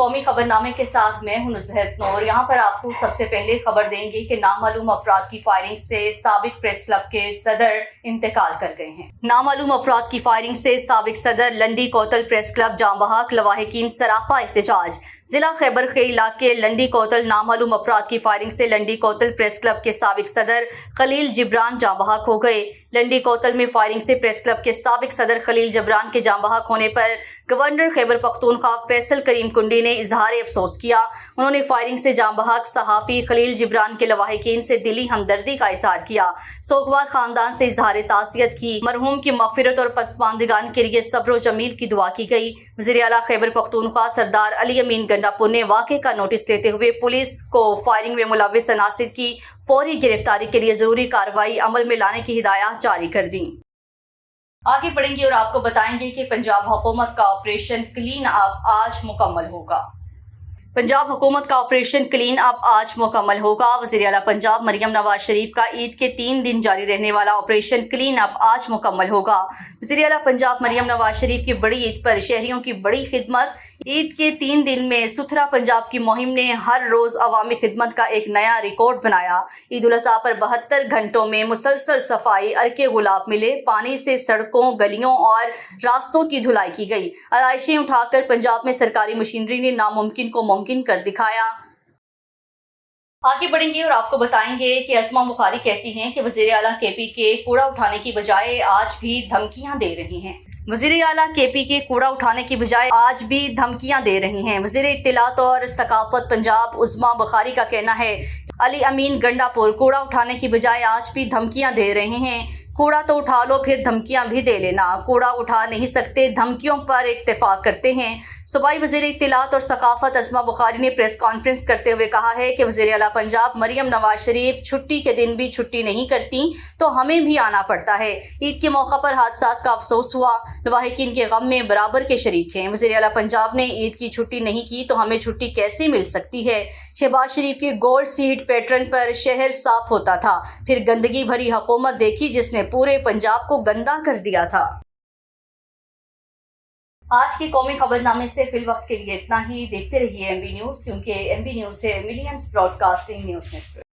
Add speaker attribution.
Speaker 1: कौमी खबरनामे के साथ मैं हूं नुसरत नूर। यहाँ पर आपको सबसे पहले खबर देंगे कि नामालूम अफराद की फायरिंग से साबिक प्रेस क्लब के सदर इंतकाल कर गए हैं। नामालूम अफराद की फायरिंग से साबिक सदर लंडी कोतल प्रेस क्लब जांबहाक लवाहिकीन सरापा एहतजाज। जिला खैबर के इलाके लंडी कोतल नामालूम अफराद की फायरिंग से लंडी कोतल प्रेस क्लब के साबिक सदर खलील जिब्रान जांबहाक हो गए। लंडी कोतल में फायरिंग से प्रेस क्लब के साबिक सदर खलील जिब्रान के जांबहाक होने पर गवर्नर खैबर पख्तूनख्वा फैसल करीम कुंडी ने इजहार अफसोस किया। उन्होंने फायरिंग से जांबहाक सहाफ़ी खलील जिब्रान के लवाहिकीन से दिली हमदर्दी का इजहार किया। सोगवार खानदान से इजहार ताज़ियत की। मरहूम की मग़फ़िरत और पसमानदगान के लिए सब्र व जमील की दुआ की गई। वज़ीर आला खैबर पख्तूनख्वा सरदार अली अमीन गंडापुर ने वाक़े का नोटिस लेते हुए पुलिस को फायरिंग में मुलव्विस अनासिर की फौरी गिरफ्तारी के लिए ज़रूरी कार्रवाई अमल में लाने की हिदायत जारी कर दी। आगे बढ़ेंगे और आपको बताएंगे कि पंजाब हुकूमत का ऑपरेशन क्लीन अप आज मुकम्मल होगा। पंजाब हुकूमत का ऑपरेशन क्लीन अप आज मुकम्मल होगा। वज़ीर आला पंजाब मरियम नवाज शरीफ का ईद के 3 दिन जारी रहने वाला ऑपरेशन क्लीन अप आज मुकम्मल होगा। वज़ीर आला पंजाब मरियम नवाज शरीफ की बड़ी ईद पर शहरियों की बड़ी खिदमत। ईद के 3 दिन में सुथरा पंजाब की मुहिम ने हर रोज़ अवामी खिदमत का एक नया रिकॉर्ड बनाया। ईद उल अज़हा पर 72 घंटों में मुसलसल सफाई, अरके गुलाब मिले, पानी से सड़कों, गलियों और रास्तों की धुलाई की गई। आलाइशें उठाकर पंजाब में सरकारी मशीनरी ने नामुमकिन को मुमकिन कर दिखाया। आगे बढ़ेंगे और आपको बताएंगे कि अस्मा बुखारी कहती हैं कि वज़ीर आला केपी के कूड़ा उठाने की बजाय आज भी धमकियां दे रही हैं। वज़ीर आला केपी के कूड़ा उठाने की बजाय आज भी धमकियां दे रही हैं। वज़ीर इत्तलात और सकाफत पंजाब उस्मा बुखारी का कहना है अली अमीन गंडापुर कूड़ा उठाने की बजाय आज भी धमकियां दे रहे हैं। कूड़ा तो उठा लो फिर धमकियां भी दे लेना। कूड़ा उठा नहीं सकते, धमकियों पर इत्तेफाक करते हैं। सूबाई वज़ीर इत्तलात और सकाफत अस्मा बुखारी ने प्रेस कॉन्फ्रेंस करते हुए कहा है कि वज़ीर आला पंजाब मरियम नवाज शरीफ छुट्टी के दिन भी छुट्टी नहीं करती तो हमें भी आना पड़ता है। ईद के मौका पर हादसात का अफसोस हुआ, लवाहिकीन के गम में बराबर के शरीक हैं। वज़ीर आला पंजाब ने ईद की छुट्टी नहीं की तो हमें छुट्टी कैसे मिल सकती है। शहबाज शरीफ के गोल्ड सीड पैटर्न पर शहर साफ होता था, फिर गंदगी भरी हुकूमत देखी जिसने पूरे पंजाब को गंदा कर दिया था। आज के कौमी खबरनामे से फिलवक्त के लिए इतना ही। देखते रहिए एमबी न्यूज़, क्योंकि एमबी न्यूज़ है मिलियंस ब्रॉडकास्टिंग न्यूज़ नेटवर्क।